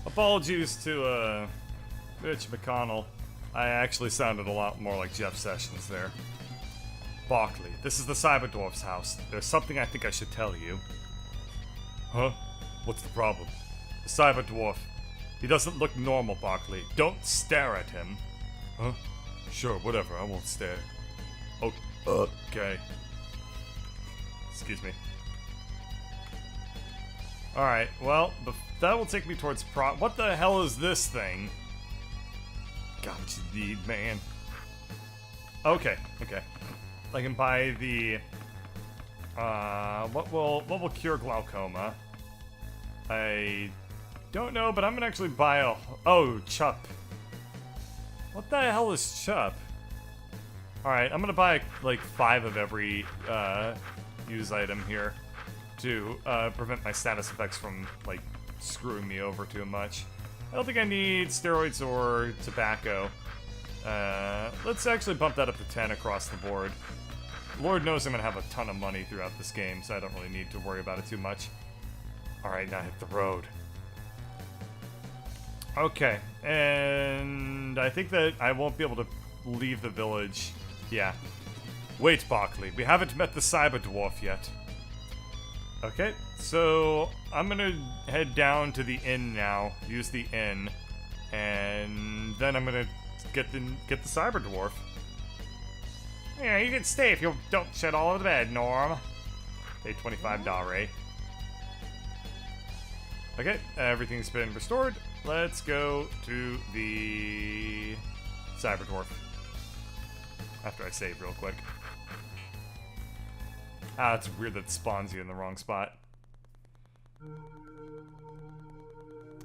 Apologies to, Mitch McConnell. I actually sounded a lot more like Jeff Sessions there. Barkley, this is the Cyberdwarf's house. There's something I think I should tell you. Huh? What's the problem? The Cyberdwarf. He doesn't look normal, Barkley. Don't stare at him. Huh? Sure, whatever. I won't stare. Oh, okay. Excuse me. Alright, well, that will take me towards what the hell is this thing? God, what you need, man. Okay. I can buy the... what will cure glaucoma? I don't know, but I'm gonna actually buy a... Oh, Chup. What the hell is Chup? Alright, I'm gonna buy, like, 5 of every, use item here to, prevent my status effects from, like, screwing me over too much. I don't think I need steroids or tobacco. Let's actually bump that up to 10 across the board. Lord knows I'm gonna have a ton of money throughout this game, so I don't really need to worry about it too much. Alright, now hit the road. Okay, and I think that I won't be able to leave the village. Yeah. Wait, Barkley, we haven't met the Cyberdwarf yet. Okay, so I'm gonna head down to the inn now, use the inn, and then I'm gonna get the Cyberdwarf. Yeah, you can stay if you don't shit all over the bed, Norm. Pay $25. Okay, everything's been restored. Let's go to the Cyberdwarf. After I save real quick. Ah, it's weird that it spawns you in the wrong spot.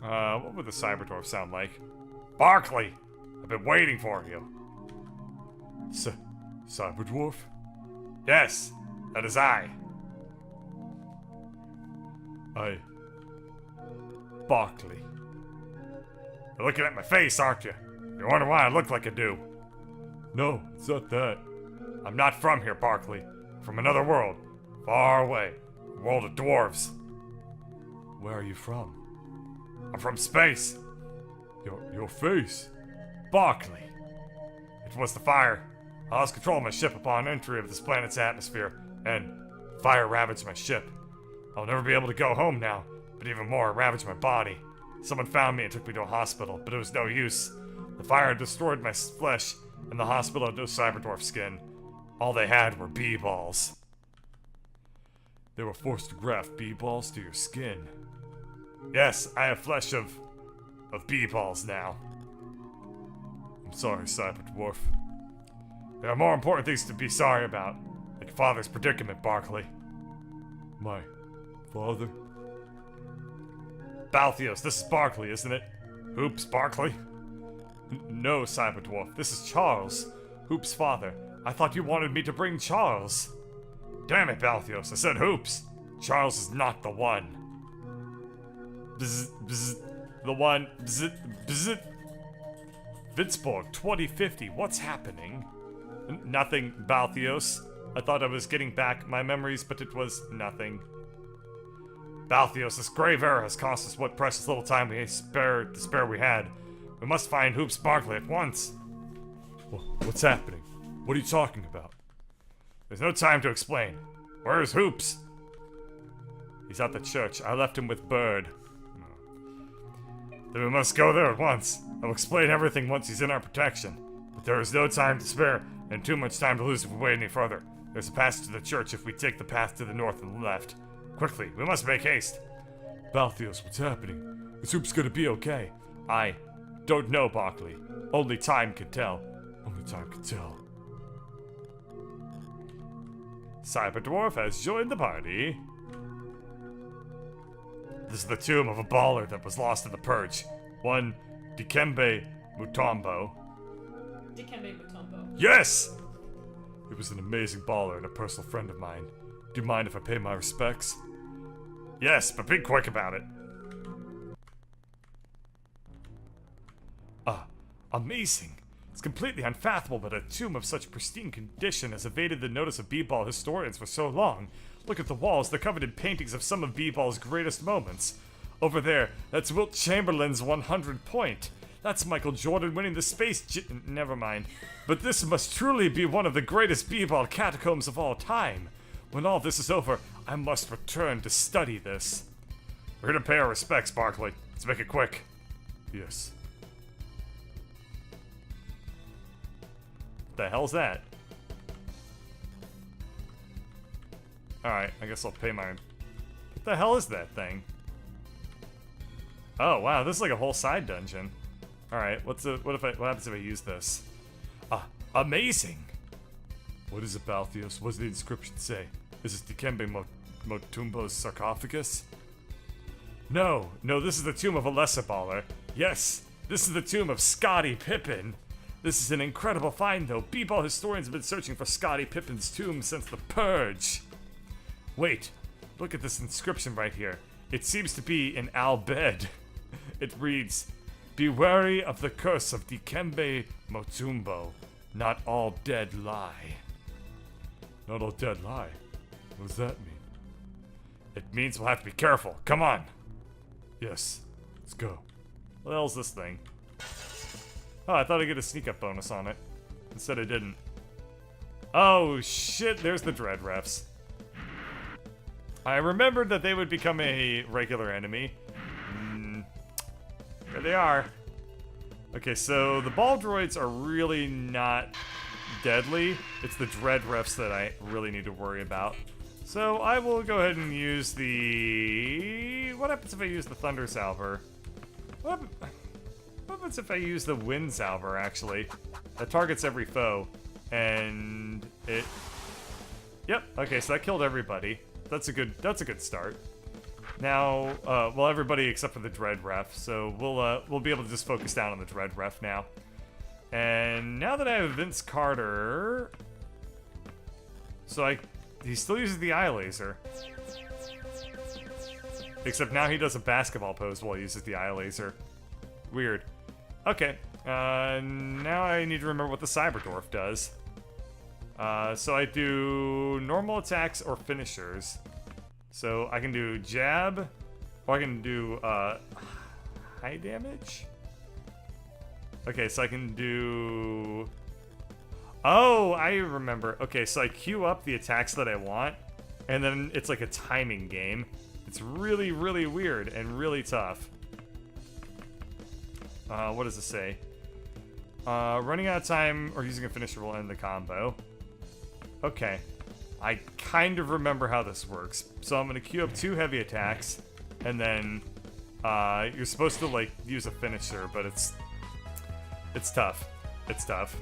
What would the Cyberdwarf sound like? Barkley! I've been waiting for you. Cyberdwarf? Yes, that is I. Barkley. You're looking at my face, aren't you? You wonder why I look like I do. No, it's not that. I'm not from here, Barkley. From another world. Far away. A world of dwarves. Where are you from? I'm from space. Your face? Barkley. It was the fire. I lost control of my ship upon entry of this planet's atmosphere, and fire ravaged my ship. I'll never be able to go home now, but even more, it ravaged my body. Someone found me and took me to a hospital, but it was no use. The fire had destroyed my flesh, and the hospital had no Cyberdwarf skin. All they had were B-balls. They were forced to graft B-balls to your skin. Yes, I have flesh of B-balls now. I'm sorry, Cyberdwarf. There are more important things to be sorry about, like father's predicament, Barkley. My father? Balthios, this is Barkley, isn't it? Hoopz, Barkley? No, Cyberdwarf, this is Charles, Hoopz' father. I thought you wanted me to bring Charles. Damn it, Balthios, I said Hoopz. Charles is not the one. Bzz, bzz, the one. Bzz, bzz. Vidsborg 2050, what's happening? Nothing, Balthios. I thought I was getting back my memories, but it was nothing. Balthios, this grave error has cost us what precious little time to spare we had. We must find Hoopz Barkley at once. What's happening? What are you talking about? There's no time to explain. Where is Hoopz? He's at the church. I left him with Bird. Then we must go there at once. I'll explain everything once he's in our protection. But there is no time to spare, and too much time to lose if we wait any further. There's a passage to the church if we take the path to the north and left. Quickly, we must make haste. Balthios, what's happening? Is Hoopz gonna be okay? I don't know, Barkley. Only time can tell. Only time can tell. Cyberdwarf has joined the party. This is the tomb of a baller that was lost in the purge. One Dikembe Mutombo. Yes! He was an amazing baller and a personal friend of mine. Do you mind if I pay my respects? Yes, but be quick about it. Amazing. It's completely unfathomable that a tomb of such pristine condition has evaded the notice of B-Ball historians for so long. Look at the walls, they're covered in paintings of some of B-Ball's greatest moments. Over there, that's Wilt Chamberlain's 100 point. That's Michael Jordan winning the never mind. But this must truly be one of the greatest B-Ball catacombs of all time. When all this is over, I must return to study this. We're here to pay our respects, Barkley. Let's make it quick. Yes. What the hell's that? Alright, I guess I'll pay my... What the hell is that thing? Oh, wow, this is like a whole side dungeon. Alright, what happens if I use this? Amazing! What is it, Balthios? What does the inscription say? Is this B.L.O.O.D.M.O.S.E.S sarcophagus? No, this is the tomb of a lesser baller. Yes, this is the tomb of Scottie Pippen. This is an incredible find, though. B-Ball historians have been searching for Scottie Pippen's tomb since the Purge. Wait, look at this inscription right here. It seems to be in Al-Bed. It reads, "Be wary of the curse of B.L.O.O.D.M.O.S.E.S. Not all dead lie." Not all dead lie? What does that mean? It means we'll have to be careful. Come on. Yes, let's go. What the hell's this thing? Oh, I thought I'd get a sneak up bonus on it. Instead I didn't. Oh shit, there's the Dread Refs. I remembered that they would become a regular enemy. There they are. Okay, so the ball droids are really not deadly. It's the Dread Refs that I really need to worry about. So I will go ahead and use the... What happens if I use the Thunder Salver? What happens if I use the Wind Salver, actually? That targets every foe. And it... Yep, okay, so that killed everybody. That's a good start. Now, well, everybody except for the Dread Ref, so we'll be able to just focus down on the Dread Ref now. And now that I have Vince Carter, so he still uses the eye laser, except now he does a basketball pose while he uses the eye laser. Weird. Okay, now I need to remember what the Cyberdwarf does. So I do normal attacks or finishers. So I can do jab, or I can do high damage. Okay, so I can do... Oh, I remember. Okay, so I queue up the attacks that I want, and then it's like a timing game. It's really, really weird and really tough. What does it say? Running out of time or using a finisher will end the combo. Okay. I kind of remember how this works. So I'm going to queue up 2 heavy attacks, and then you're supposed to, like, use a finisher, but it's tough. It's tough.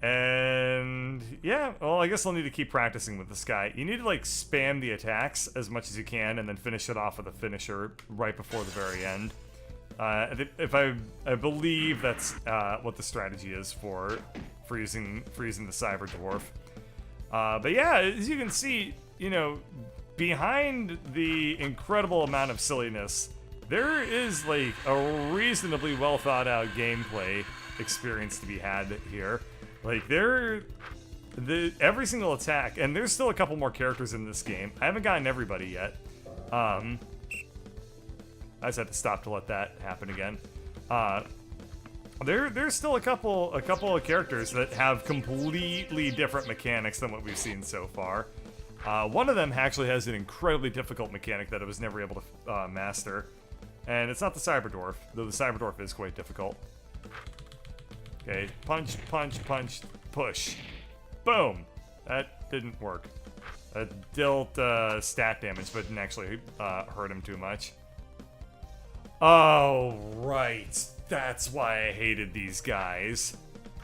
And, yeah, well, I guess I'll need to keep practicing with this guy. You need to, like, spam the attacks as much as you can, and then finish it off with a finisher right before the very end. I believe that's what the strategy is for using the Cyber Dwarf. But yeah, as you can see, you know, behind the incredible amount of silliness, there is like a reasonably well thought out gameplay experience to be had here. Like every single attack, and there's still a couple more characters in this game. I haven't gotten everybody yet. I just had to stop to let that happen again. There's still a couple of characters that have completely different mechanics than what we've seen so far. One of them actually has an incredibly difficult mechanic that I was never able to master. And it's not the Cyberdwarf, though the Cyberdwarf is quite difficult. Okay, punch, punch, punch, push. Boom! That didn't work. It dealt stat damage, but didn't actually hurt him too much. Oh, right. That's why I hated these guys.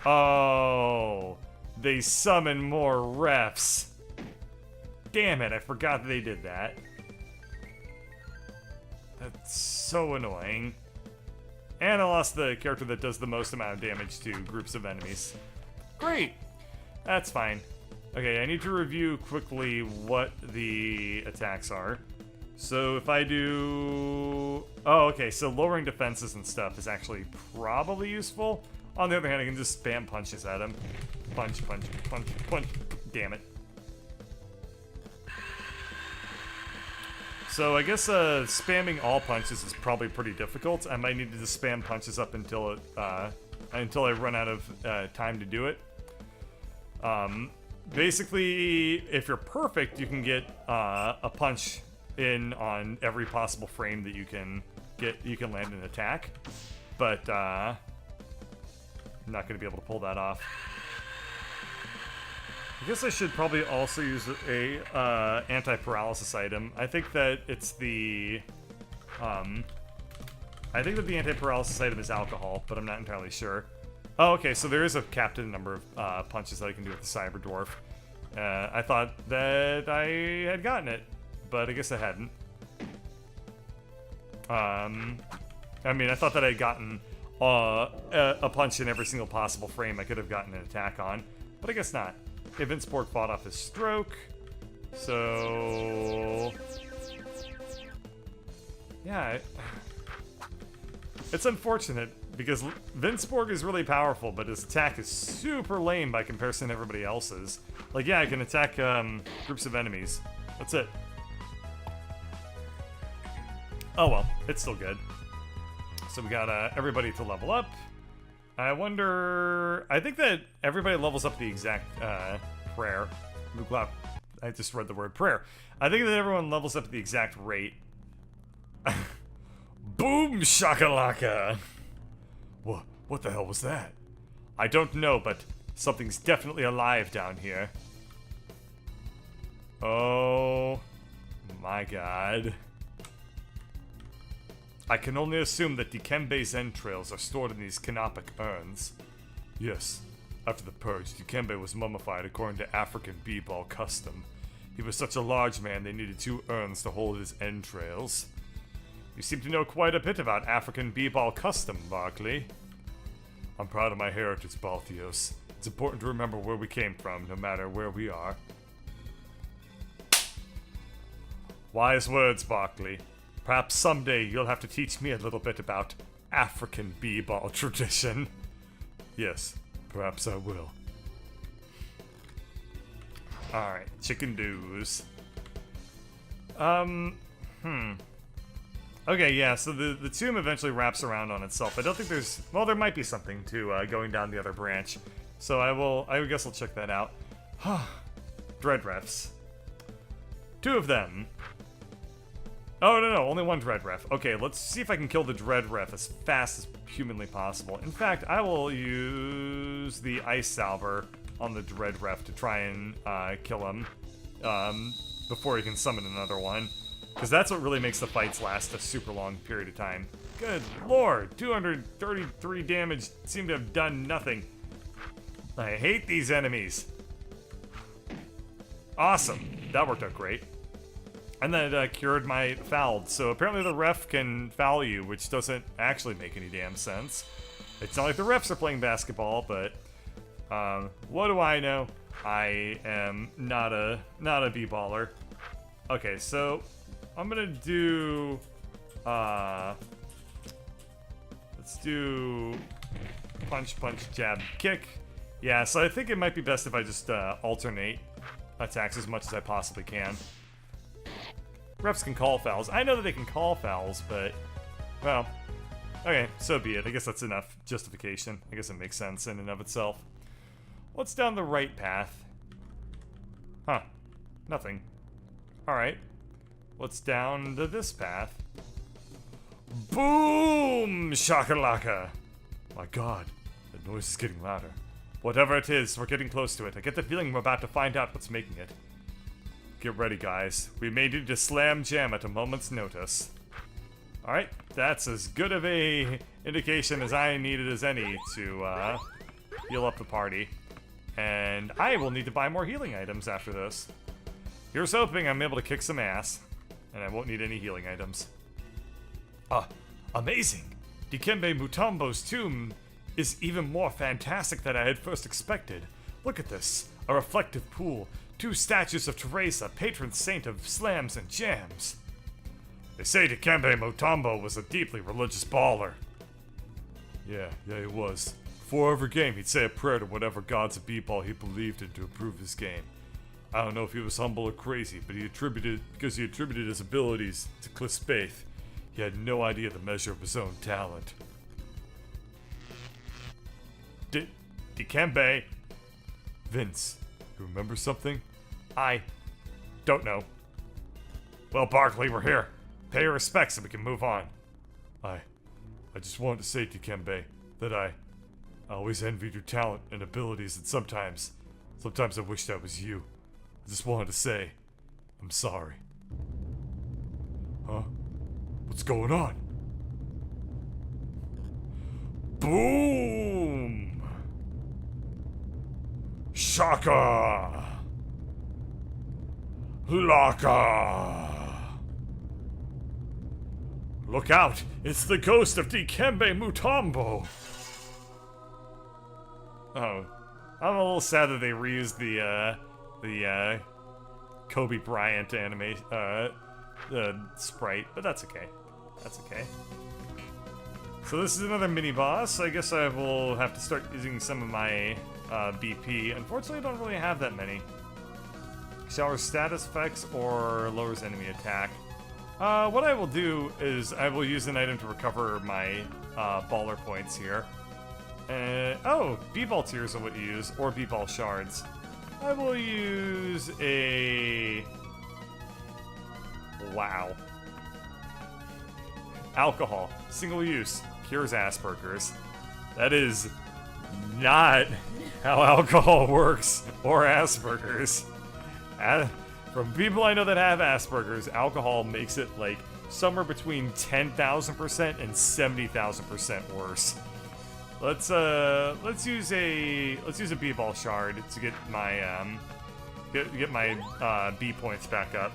Oh, they summon more refs. Damn it, I forgot that they did that. That's so annoying. And I lost the character that does the most amount of damage to groups of enemies. Great. That's fine. Okay, I need to review quickly what the attacks are. So if I do... Oh, okay, so lowering defenses and stuff is actually probably useful. On the other hand, I can just spam punches at him. Punch, punch, punch, punch. Damn it. So I guess spamming all punches is probably pretty difficult. I might need to just spam punches up until I run out of time to do it. Basically, if you're perfect, you can get a punch in on every possible frame that you can get. You can land an attack, but I'm not going to be able to pull that off. I guess I should probably also use a anti-paralysis item. I think that it's the I think that the anti-paralysis item is alcohol, but I'm not entirely sure. Oh, okay, so there is a capped number of punches that I can do with the Cyber Dwarf. I thought that I had gotten it, but I guess I hadn't. I mean, I thought that I had gotten a punch in every single possible frame I could have gotten an attack on, but I guess not. Okay, Vinceborg fought off his stroke, so... Yeah, it's unfortunate, because Vinceborg is really powerful, but his attack is super lame by comparison to everybody else's. Like, yeah, I can attack groups of enemies. That's it. Oh well, it's still good. So we got everybody to level up. I wonder... I think that everybody levels up the exact prayer. I just read the word prayer. I think that everyone levels up at the exact rate. Boom shakalaka! What the hell was that? I don't know, but something's definitely alive down here. Oh my god. I can only assume that Dikembe's entrails are stored in these canopic urns. Yes, after the purge, Dikembe was mummified according to African B-Ball custom. He was such a large man they needed 2 urns to hold his entrails. You seem to know quite a bit about African B-Ball custom, Barkley. I'm proud of my heritage, Balthios. It's important to remember where we came from, no matter where we are. Wise words, Barkley. Perhaps someday you'll have to teach me a little bit about African B-Ball tradition. Yes, perhaps I will. Alright, chicken doos. Okay, yeah, so the tomb eventually wraps around on itself. I don't think there's... Well, there might be something to going down the other branch. So I guess I'll check that out. Dread refs. 2 of them. Oh, no, only 1 dread ref. Okay, let's see if I can kill the dread ref as fast as humanly possible. In fact, I will use the ice salver on the dread ref to try and kill him before he can summon another one. Because that's what really makes the fights last a super long period of time. Good lord, 233 damage seem to have done nothing. I hate these enemies. Awesome, that worked out great. And then it cured my fouled, so apparently the ref can foul you, which doesn't actually make any damn sense. It's not like the refs are playing basketball, but what do I know? I am not a b-baller. Okay, so I'm gonna do let's do punch, jab, kick. Yeah, so I think it might be best if I just alternate attacks as much as I possibly can. Refs can call fouls. I know that they can call fouls, but, well, okay, so be it. I guess that's enough justification. I guess it makes sense in and of itself. What's down the right path? Huh, nothing. Alright, what's down to this path? Boom shakalaka! My god, the noise is getting louder. Whatever it is, we're getting close to it. I get the feeling we're about to find out what's making it. Get ready, guys. We may need to slam jam at a moment's notice. Alright, that's as good of a indication as I needed as any to heal up the party. And I will need to buy more healing items after this. Here's hoping I'm able to kick some ass, and I won't need any healing items. Amazing! Dikembe tomb is even more fantastic than I had first expected. Look at this, a reflective pool. 2 statues of Teresa, patron saint of slams and jams. They say Dikembe was a deeply religious baller. Yeah, he was. Before every game, he'd say a prayer to whatever gods of b-ball he believed in to improve his game. I don't know if he was humble or crazy, but because he attributed his abilities to Cliff's faith, he had no idea the measure of his own talent. Dikembe. Vince, you remember something? I don't know. Well, Barkley, we're here. Pay your respects so we can move on. I just wanted to say, Dikembe, that I always envied your talent and abilities, and sometimes I wish that was you. I just wanted to say, I'm sorry. Huh? What's going on? Boom! Shaka! Laka! Look out! It's the ghost of Dikembe Mutombo! Oh. I'm a little sad that they reused the Kobe Bryant sprite, but that's okay. That's okay. So this is another mini-boss. I guess I will have to start using some of my BP. Unfortunately, I don't really have that many. Showers status effects or lowers enemy attack. What I will do is I will use an item to recover my baller points here. Oh, B-Ball tears are what you use, or B-Ball shards. I will use a... Wow. Alcohol. Single use. Cures Asperger's. That is not how alcohol works, or Asperger's. From people I know that have Asperger's, alcohol makes it like somewhere between 10,000% and 70,000% worse. Let's use a B-Ball shard to get my get my B points back up,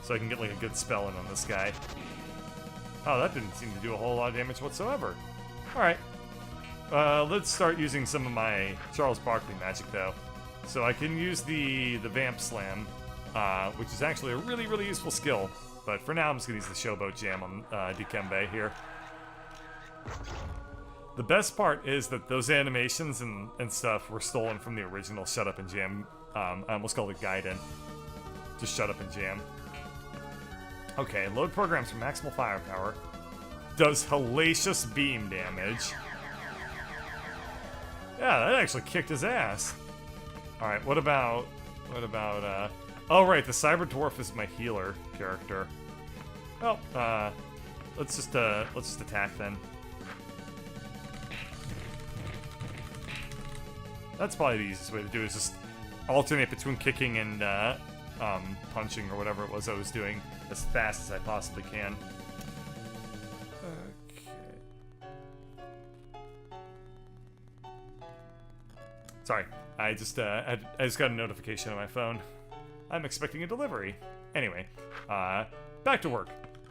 so I can get like a good spell in on this guy. Oh, that didn't seem to do a whole lot of damage whatsoever. All right, let's start using some of my Charles Barkley magic though, so I can use the Vamp Slam, which is actually a really useful skill. But for now, I'm just gonna use the Verboten Jam on Dikembe here. The best part is that those animations and stuff were stolen from the original Shut Up and Jam. I almost called it Gaiden. Just Shut Up and Jam. Okay, load programs for maximal firepower. Does hellacious beam damage. Yeah, that actually kicked his ass. Alright, what about, oh right, the Cyber Dwarf is my healer character. Well, let's just attack then. That's probably the easiest way to do it, is just alternate between kicking and punching or whatever it was I was doing as fast as I possibly can. Okay. Sorry, I just got a notification on my phone. I'm expecting a delivery. Anyway, back to work.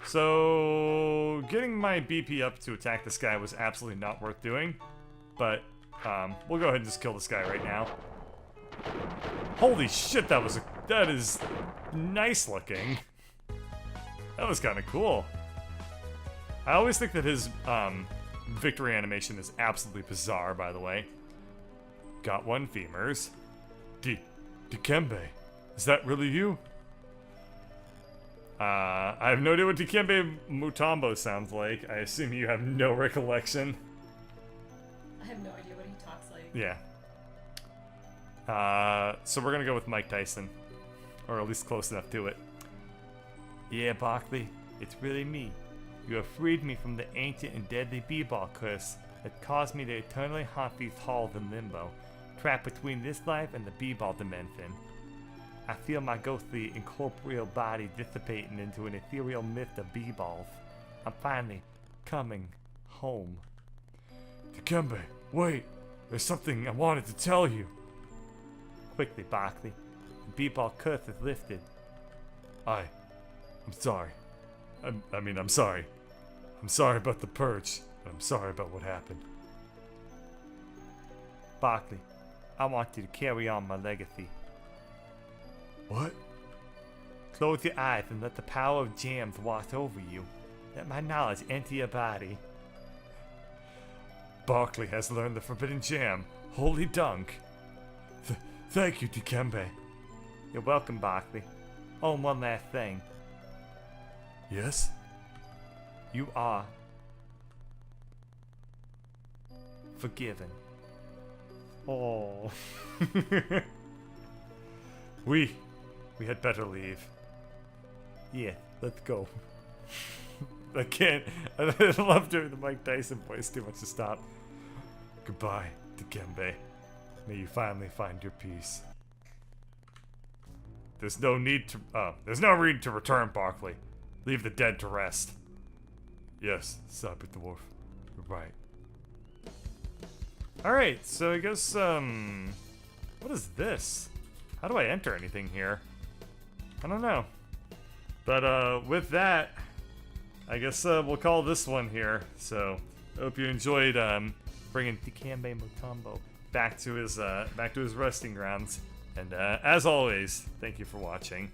So getting my BP up to attack this guy was absolutely not worth doing, but we'll go ahead and just kill this guy right now. Holy shit, that is nice looking. That was kind of cool. I always think that his victory animation is absolutely bizarre, by the way. Got one femurs. Dikembe, is that really you? I have no idea what Dikembe Mutombo sounds like. I assume you have no recollection. I have no idea what he talks like. Yeah. So we're gonna go with Mike Tyson. Or at least close enough to it. Yeah, Barkley, it's really me. You have freed me from the ancient and deadly B-Ball curse that caused me to eternally haunt these halls in limbo, trapped between this life and the B-Ball dimension. I feel my ghostly, incorporeal body dissipating into an ethereal mist of B-Balls. I'm finally coming home. Dikembe, wait! There's something I wanted to tell you. Quickly, Barkley. The B-Ball curse is lifted. I'm sorry. I'm sorry. I'm sorry about the purge. I'm sorry about what happened. Barkley, I want you to carry on my legacy. What? Close your eyes and let the power of jams wash over you. Let my knowledge enter your body. Barkley has learned the Verboten Jam. Holy dunk. Thank you, Dikembe. You're welcome, Barkley. Oh, and one last thing. Yes? You are forgiven. Oh. We had better leave. Yeah, let's go. I can't. I love doing the Mike Tyson voice too much to stop. Goodbye, Dikembe. May you finally find your peace. There's no need to. There's no need to return, Barkley. Leave the dead to rest. Yes, Cyber Dwarf. You're right. Alright, so I guess, what is this? How do I enter anything here? I don't know. But, with that, I guess, we'll call this one here. So, I hope you enjoyed, bringing Dikembe Mutombo back to his resting grounds. And, as always, thank you for watching.